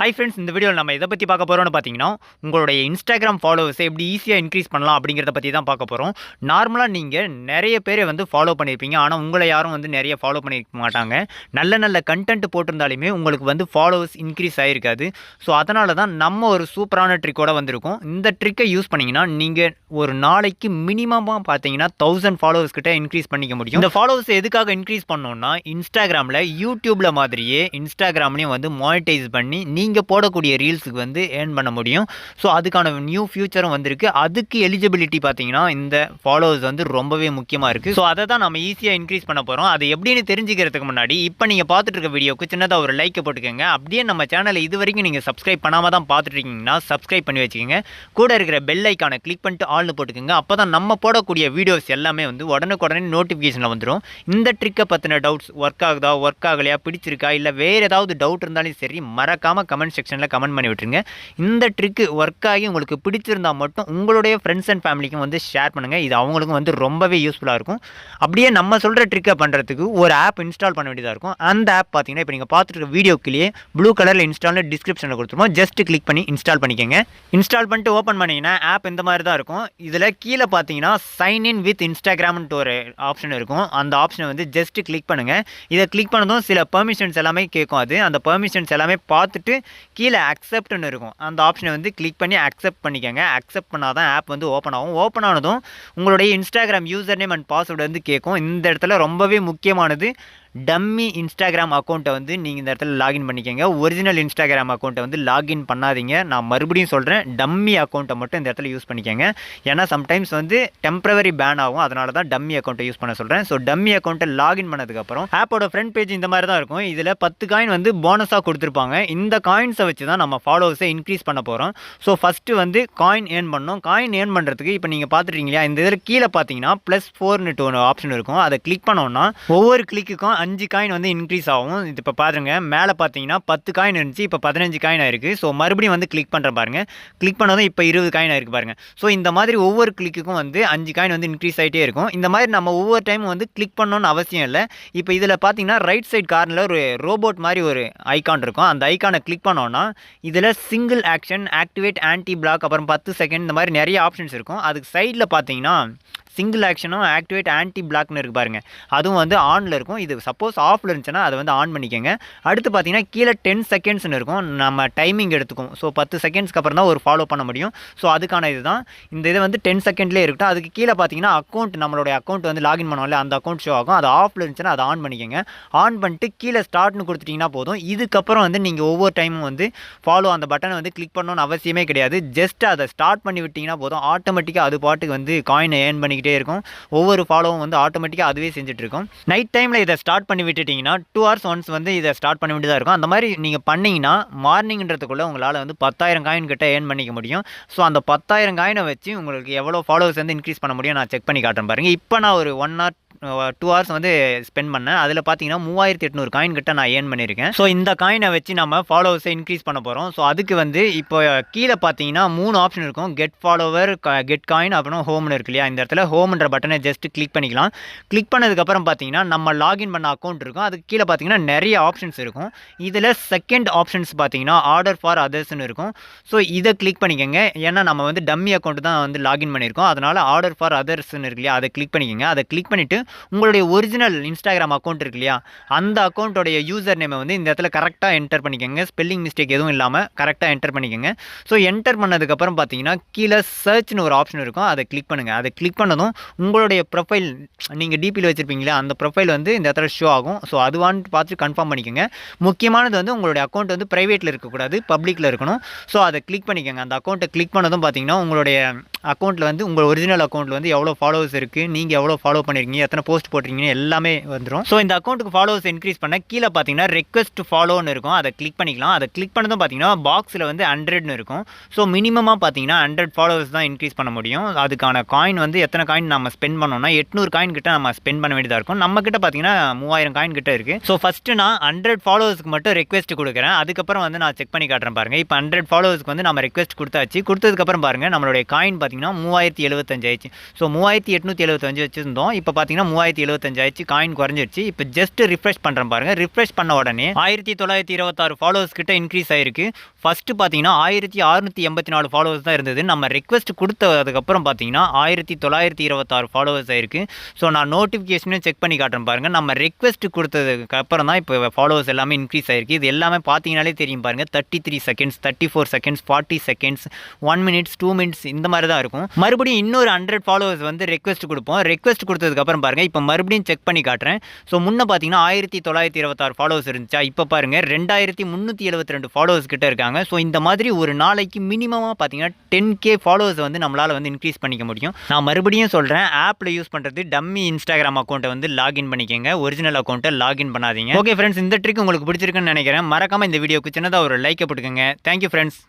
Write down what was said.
Hi friends, இந்த வீடியோவில் நம்ம எதை பற்றி பார்க்க போகிறோம்னு பார்த்தீங்கன்னா, உங்களுடைய இன்ஸ்டாகிராம் ஃபாலோவர்ஸை எப்படி ஈஸியாக இன்க்ரீஸ் பண்ணலாம் அப்படிங்கிறத பற்றி தான் பார்க்க போகிறோம். நார்மலாக நீங்கள் நிறைய பேரை ஃபாலோ பண்ணியிருப்பீங்க. ஆனால் உங்களை யாரும் நிறைய ஃபாலோ பண்ணியிருக்க மாட்டாங்க. நல்ல நல்ல கண்டென்ட் போட்டிருந்தாலுமே உங்களுக்கு ஃபாலோவர்ஸ் இன்க்ரீஸ் ஆகிருக்காது. ஸோ அதனால தான் நம்ம ஒரு சூப்பரான ட்ரிக்கோட வந்திருக்கோம். இந்த ட்ரிக்கை யூஸ் பண்ணிங்கன்னா நீங்கள் ஒரு நாளைக்கு மினிமமாக பார்த்தீங்கன்னா 1000 ஃபாலோவர்ஸ் கிட்ட இன்க்ரீஸ் பண்ணிக்க முடியும். இந்த ஃபாலோவர்ஸ் எதுக்காக இன்க்ரீஸ் பண்ணோன்னா, இன்ஸ்டாகிராமில் யூடியூப்பில் மாதிரியே இன்ஸ்டாகிராம்லேயும் மானிட்டைஸ் பண்ணி நீங்கள் போடக்கூடிய ரீல்ஸுக்கு ஏர்ன் பண்ண முடியும். ஸோ அதுக்கான நியூ ஃபியூச்சரும் வந்திருக்கு. அதுக்கு எலிஜிபிலிட்டி பார்த்தீங்கன்னா இந்த ஃபாலோவர்ஸ் ரொம்பவே முக்கியமாக இருக்குது. ஸோ அதை தான் நம்ம ஈஸியாக இன்க்ரீஸ் பண்ண போகிறோம். அது எப்படின்னு தெரிஞ்சுக்கிறதுக்கு முன்னாடி இப்போ நீங்கள் பார்த்துட்டு இருக்க வீடியோக்கு சின்னதாக ஒரு லைக்கை போட்டுக்கோங்க. அப்படியே நம்ம சேனலை இது வரைக்கும் நீங்கள் சப்ஸ்கிரைப் பண்ணாமல் தான் பார்த்துட்டு இருக்கீங்கன்னா சப்ஸ்கிரைப் பண்ணி வச்சுக்கோங்க. கூட இருக்கிற பெல் ஐக்கானை கிளிக் பண்ணிட்டு ஆல்னு போட்டுக்கோங்க. அப்போ தான் நம்ம போடக்கூடிய வீடியோஸ் எல்லாமே உடனுக்குடனே நோட்டிஃபிகேஷனில் வந்துடும். இந்த ட்ரிக்கை பற்றின டவுட்ஸ் ஒர்க் ஆகுதா, ஒர்க் ஆகலையா, பிடிச்சிருக்கா, இல்லை வேறு ஏதாவது டவுட் இருந்தாலும் சரி மறக்காமல் கமெண்ட் செக்ஷனில் கமெண்ட் பண்ணி விட்டுருங்க. இந்த ட்ரிக்கு ஒர்க் ஆகி உங்களுக்கு பிடிச்சிருந்தால் மட்டும் உங்களுடைய ஃப்ரெண்ட்ஸ் அண்ட் ஃபேமிலிக்கும் ஷேர் பண்ணுங்கள். இது அவங்களுக்கும் ரொம்பவே யூஸ்ஃபுல்லாக இருக்கும். அப்படியே நம்ம சொல்கிற ட்ரிக்கை பண்ணுறதுக்கு ஒரு ஆப் இன்ஸ்டால் பண்ண வேண்டியதாக இருக்கும். அந்த ஆப் பார்த்தீங்கன்னா இப்போ நீங்கள் பார்த்துட்டு இருக்க வீடியோக்குள்ளேயே ப்ளூ கலரில் இன்ஸ்டால்னு டிஸ்கிரிப்ஷனில் கொடுத்துருவோம். ஜஸ்ட் கிளிக் பண்ணி இன்ஸ்டால் பண்ணிக்கோங்க. இன்ஸ்டால் பண்ணிட்டு ஓப்பன் பண்ணிங்கன்னா ஆப் இந்த மாதிரி தான் இருக்கும். இதில் கீழே பார்த்தீங்கன்னா சைன் இன் வித் இன்ஸ்டாகிராம்ன்ட்டு ஒரு ஆப்ஷன் இருக்கும். அந்த ஆப்ஷனை ஜஸ்ட் கிளிக் பண்ணுங்கள். இதை கிளிக் பண்ணதும் சில பெர்மிஷன்ஸ் எல்லாமே கேட்கும். அந்த பெர்மிஷன்ஸ் எல்லாமே பார்த்துட்டு கீழே அக்செப்ட்னு இருக்கும். அந்த ஆப்ஷனை கிளிக் பண்ணி அக்செப்ட் பண்ணிக்கோங்க. அக்செப்ட் பண்ணால் தான் ஆப் ஓப்பன் ஆகும். ஓப்பன் ஆனதும் உங்களுடைய Instagram user name and password கேட்கும். இந்த இடத்துல ரொம்பவே முக்கியமானது, டம்மி இன்ஸ்டாகிராம் அக்கௌண்ட்டை நீங்கள் இந்த இடத்துல லாகின் பண்ணிக்கோங்க. ஒரிஜினல் இன்ஸ்டாகிராம் அக்கௌண்ட்டை லாகின் பண்ணாதீங்க. நான் மறுபடியும் சொல்கிறேன், டம்மி அக்கௌண்ட்டை மட்டும் இந்த இடத்துல யூஸ் பண்ணிக்கோங்க. ஏன்னா சம்டைம்ஸ் டெம்பரவரி பேன் ஆகும். அதனால தான் டம்மி அக்கௌண்ட்டை யூஸ் பண்ண சொல்கிறேன். ஸோ டம்மி அக்கௌண்ட்டை லாகின் பண்ணதுக்கப்புறம் ஆப்போட ஃப்ரண்ட் பேஜ் இந்த மாதிரி தான் இருக்கும். இதில் 10 காயின் போனஸாக கொடுத்துருப்பாங்க. இந்த காயின்ஸை வச்சு தான் நம்ம ஃபாலோவர்ஸை இன்க்ரீஸ் பண்ண போகிறோம். ஸோ ஃபஸ்ட்டு காயின் ஏர்ன் பண்ணணும். காயின் ஏர்ன் பண்ணுறதுக்கு இப்போ நீங்கள் பார்த்துட்டீங்களா, இந்த இதில் கீழே பார்த்தீங்கன்னா +4 ஒரு ஆப்ஷன் இருக்கும். அதை கிளிக் பண்ணோன்னா ஒவ்வொரு கிளிக்குக்கும் 5 காயின் இன்க்ரீஸ் ஆகும். இது இப்போ பாருங்க, மேலே பார்த்தீங்கன்னா 10 காயின் இருந்துச்சு, இப்போ 15 காயின் ஆயிருக்கு. ஸோ மறுபடியும் கிளிக் பண்ணுற பாருங்க. கிளிக் பண்ணதும் இப்போ 20 காயின் ஆயிருக்கு பாருங்க. ஸோ இந்த மாதிரி ஒவ்வொரு கிளிக்குக்கும் 5 காயின் இன்க்ரீஸ் ஆகிட்டே இருக்கும். இந்த மாதிரி நம்ம ஒவ்வொரு டைமும் கிளிக் பண்ணணும்னு அவசியம் இல்லை. இப்போ இதில் பார்த்தீங்கன்னா ரைட் சைட் கார்னரில் ஒரு ரோபோட் மாதிரி ஒரு ஐக்கான் இருக்கும். அந்த ஐக்கானை கிளிக் பண்ணோன்னா இதில் single action, activate, anti block, அப்புறம் 10 செகண்ட், இந்த மாதிரி நிறைய ஆப்ஷன்ஸ் இருக்கும். அதுக்கு சைடில் பார்த்தீங்கன்னா சிங்கிள் ஆக்ஷனும் ஆக்டிவேட், ஆன்டி பிளாக்னு இருக்குது பாருங்கள். அதுவும் ஆனில் இருக்கும். இது சப்போஸ் ஆஃபில் இருந்துச்சுன்னா அதை ஆன் பண்ணிக்கோங்க. அடுத்து பார்த்தீங்கன்னா கீழே 10 செகண்ட்ஸ்னு இருக்கும். நம்ம டைமிங் எடுத்துக்கும். ஸோ 10 செகண்ட்ஸ்க்கு அப்புறம் தான் ஒரு ஃபாலோ பண்ண முடியும். ஸோ அதுக்கான இதுதான். இந்த இதை 10 செகண்ட்லேயே இருக்கட்டும். அதுக்கு கீழே பார்த்தீங்கன்னா அக்கௌண்ட், நம்மளுடைய அக்கௌண்ட் லாகின் பண்ணுவோம்ல, அந்த அக்கௌண்ட் ஷோ ஆகும். அது ஆஃபில் இருந்துச்சுன்னா அதை ஆன் பண்ணிக்கோங்க. ஆன் பண்ணிட்டு கீழே ஸ்டார்ட்னு கொடுத்துட்டிங்கன்னா போதும். இதுக்கப்புறம் நீங்கள் ஒவ்வொரு டைமும் ஃபாலோ அந்த பட்டனை கிளிக் பண்ணணும்னு அவசியமே கிடையாது. ஜஸ்ட் அதை ஸ்டார்ட் பண்ணி விட்டிங்கன்னா போதும். ஆட்டோமேட்டிக்காக அது பாட்டுக்கு காயினை ஏர்ன் பண்ணிக்கிட்டே இருக்கும். ஒவ்வொரு ஃபாலோவும் ஆட்டோமேட்டிக்காக அதுவே செஞ்சுட்டு இருக்கும். நைட் டைமில் இதை ஸ்டார்ட் பண்ணி விட்டுட்டிங்கன்னா 2 hours ஒன்ஸ் இதை ஸ்டார்ட் பண்ண வேண்டியதாக இருக்கும். அந்த மாதிரி நீங்கள் பண்ணிங்கன்னா மார்னிங்ன்றதுக்குள்ளே உங்களால் 10,000 காயின் கிட்ட ஏர்ன் பண்ணிக்க முடியும். ஸோ அந்த 10,000 காயினை வச்சு உங்களுக்கு எவ்வளோ ஃபாலோவர்ஸ் இன்க்ரீஸ் பண்ண முடியும் நான் செக் பண்ணி காட்டுறேன் பாருங்கள். இப்போ நான் ஒரு 1 or 2 hours ஸ்பெண்ட் பண்ணேன். அதில் பார்த்தீங்கன்னா 3800 காயின் கிட்ட நான் ஏர்ன் பண்ணியிருக்கேன். ஸோ இந்த காயினை வச்சு நம்ம ஃபாலோவர்ஸை இன்க்ரீஸ் பண்ண போகிறோம். ஸோ அதுக்கு இப்போ கீழே பார்த்தீங்கன்னா 3 ஆப்ஷன் இருக்கும். கெட் ஃபாலோவர், கெட் காயின், அப்புறம் ஹோம்னு இருக்கு இல்லையா. இந்த இடத்துல ஹோம்ன்ற பட்டனை ஜஸ்ட் கிளிக் பண்ணிக்கலாம். கிளிக் பண்ணதுக்கப்புறம் பார்த்தீங்கன்னா நம்ம லாகின் பண்ண அக்கௌண்ட் இருக்கும். அதுக்கு கீழே பார்த்தீங்கன்னா நிறைய ஆப்ஷன்ஸ் இருக்கும். இதில் செகண்ட் ஆப்ஷன்ஸ் பார்த்தீங்கன்னா ஆர்டர் ஃபார் அதர்ஸ்னு இருக்கும். ஸோ இதை கிளிக் பண்ணிக்கோங்க. ஏன்னா நம்ம டம்மி அக்கௌண்ட் தான் லாகின் பண்ணியிருக்கோம். அதனால் ஆர்டர் ஃபார் அதர்ஸ்னு இருக்கு இல்லையா, அதை கிளிக் பண்ணிக்கோங்க. அதை கிளிக் பண்ணிவிட்டு உங்களுடைய ஒரிஜினல் இன்ஸ்டாகிராம் அக்கௌண்ட் இருக்கு இல்லையா, அந்த அக்கௌண்ட்டோடைய யூசர் நேமை இந்த இடத்துல கரெக்டாக என்டர் பண்ணிக்கோங்க. ஸ்பெல்லிங் மிஸ்டேக் எதுவும் இல்லாமல் கரெக்டாக என்டர் பண்ணிக்கோங்க. ஸோ என்டர் பண்ணதுக்கப்புறம் பார்த்தீங்கன்னா கீழே சர்ச்னு ஒரு ஆப்ஷன் இருக்கும். அதை கிளிக் பண்ணுங்கள். அதை கிளிக் பண்ணதும் உங்களுடைய ப்ரொஃபைல், நீங்கள் டிபியில் வச்சுருப்பீங்களா, அந்த ப்ரொஃபைல் இந்த இடத்துல ஷோ ஆகும். ஸோ அதுவான்னு பார்த்து கன்ஃபார்ம் பண்ணிக்கோங்க. முக்கியமானது உங்களுடைய அக்கௌண்ட் ப்ரைவேட்டில் இருக்கக்கூடாது, பப்ளிக்கில் இருக்கணும். ஸோ அதை கிளிக் பண்ணிக்கோங்க. அந்த அக்கௌண்ட்டை கிளிக் பண்ணதும் பார்த்தீங்கன்னா உங்களுடைய அக்கௌண்ட்டில் உங்கள் ஒரிஜினல் அக்கௌண்ட்டில் எவ்வளோ ஃபாலோவர்ஸ் இருக்குது, நீங்கள் எவ்வளோ ஃபாலோ பண்ணியிருக்கீங்க, எத்தனை போஸ்ட் போட்டிருக்கீங்கன்னு எல்லாமே வந்துடும். ஸோ இந்த அக்கௌண்ட்டுக்கு ஃபாலோவர்ஸ் இன்க்ரீஸ் பண்ண கீழே பார்த்தீங்கன்னா ரெக்வெஸ்ட் ஃபாலோன்னு இருக்கும். அதை கிளிக் பண்ணிக்கலாம். அதை கிளிக் பண்ணதும் பார்த்தீங்கன்னா பாக்ஸில் 100ன்னு இருக்கும். ஸோ மினிமமாக பார்த்தீங்கன்னா 100 ஃபாலோவர்ஸ் தான் இன்க்ரீஸ் பண்ண முடியும். அதுக்கான காயின் எத்தனை காயின் நம்ம ஸ்பெண்ட் பண்ணோம்னா 800 காயின் கிட்ட நம்ம ஸ்பெண்ட் பண்ண வேண்டியதாக இருக்கும். நம்ம கிட்ட பார்த்தீங்கன்னா 3000 காயின் கிட்ட இருக்குது. ஸோ ஃபஸ்ட்டு நான் 100 ஃபாலோவர்ஸ்க்கு மட்டும் ரெக்வெஸ்ட் கொடுக்குறேன். அதுக்கப்புறம் நான் செக் பண்ணி காட்டுறேன் பாருங்கள். இப்போ 100 ஃபாலோவர்ஸ்க்கு நம்ம ரெக்வெஸ்ட் கொடுத்தாச்சு. கொடுத்ததுக்கப்புறம் பாருங்கள் நம்மளுடைய காயின் பார்த்தீங்கன்னா 3075 ஆயிடுச்சு. ஸோ 3875 வச்சுருந்தோம். இப்போ பார்த்தீங்கன்னா 3075 ஆயிடுச்சு. காயின் குறைஞ்சிருச்சு. இப்போ ஜஸ்ட் ரிஃப்ரெஷ் பண்ணுறேன் பாருங்கள். ரிஃப்ரெஷ் பண்ண உடனே 1926 ஃபாலோவர்ஸ் கிட்ட இன்க்ரீஸ் ஆயிருக்கு. ஃபஸ்ட்டு பார்த்தீங்கன்னா 1684 ஃபாலோவர்ஸ் தான் இருந்தது. நம்ம ரெக்வஸ்ட் கொடுத்ததுக்கப்புறம் பார்த்தீங்கன்னா 1926 ஃபாலோவர்ஸ் ஆயிருக்கு. ஸோ நான் நோட்டிஃபிகேஷனும் செக் பண்ணி காட்டுறேன் பாருங்கள். நம்ம ரெக்வஸ்ட் கொடுத்ததுக்கு அப்புறம் தான் இப்போ ஃபாலோவர்ஸ் எல்லாமே இன்க்ரீஸ் ஆயிருக்கு. இது எல்லாமே பார்த்தீங்கனாலே தெரியும் பாருங்கள். 33 seconds, 34 seconds, 40 seconds, 1 minutes, 2 minutes இந்த மாதிரி தான் இருக்கும். மறுபடியும் இன்னொரு 100 ஃபாலோவர்ஸ் வந்து ரெக்வஸ்ட் கொடுப்போம். ரெக்வஸ்ட் கொடுத்ததுக்கப்புறம் பாருங்கள். இப்போ மறுபடியும் செக் பண்ணி காட்டுறேன். ஸோ முன்ன பார்த்தீங்கன்னா 1926 ஃபாலோவர்ஸ் இருந்துச்சா, இப்போ பாருங்கள் 2372 ஃபாலோவர்ஸ் கிட்ட இருக்காங்க. ஸோ இந்த மாதிரி ஒரு நாளைக்கு மினிமமாக பார்த்தீங்கன்னா 10K ஃபாலோவர்ஸ் வந்து நம்மளால் வந்து இன்க்ரீஸ் பண்ணிக்க முடியும். நான் மறுபடியும் சொல்கிறேன், ஆப்பில் யூஸ் பண்ணுறது டம்மி இன்ஸ்டாகிராம் அக்கௌண்ட்டை வந்து லாகின் பண்ணிக்கோங்க. ஒரிஜினல் அக்கௌண்ட்டை லாகின் பண்ணாதீங்க. ஓகே ஃப்ரெண்ட்ஸ், இந்த ட்ரிக் உங்களுக்கு பிடிச்சிருக்குன்னு நினைக்கிறேன். மறக்காமல் இந்த வீடியோக்கு சின்னதாக ஒரு லைக்கை போட்டுக்கோங்க. Thank you friends.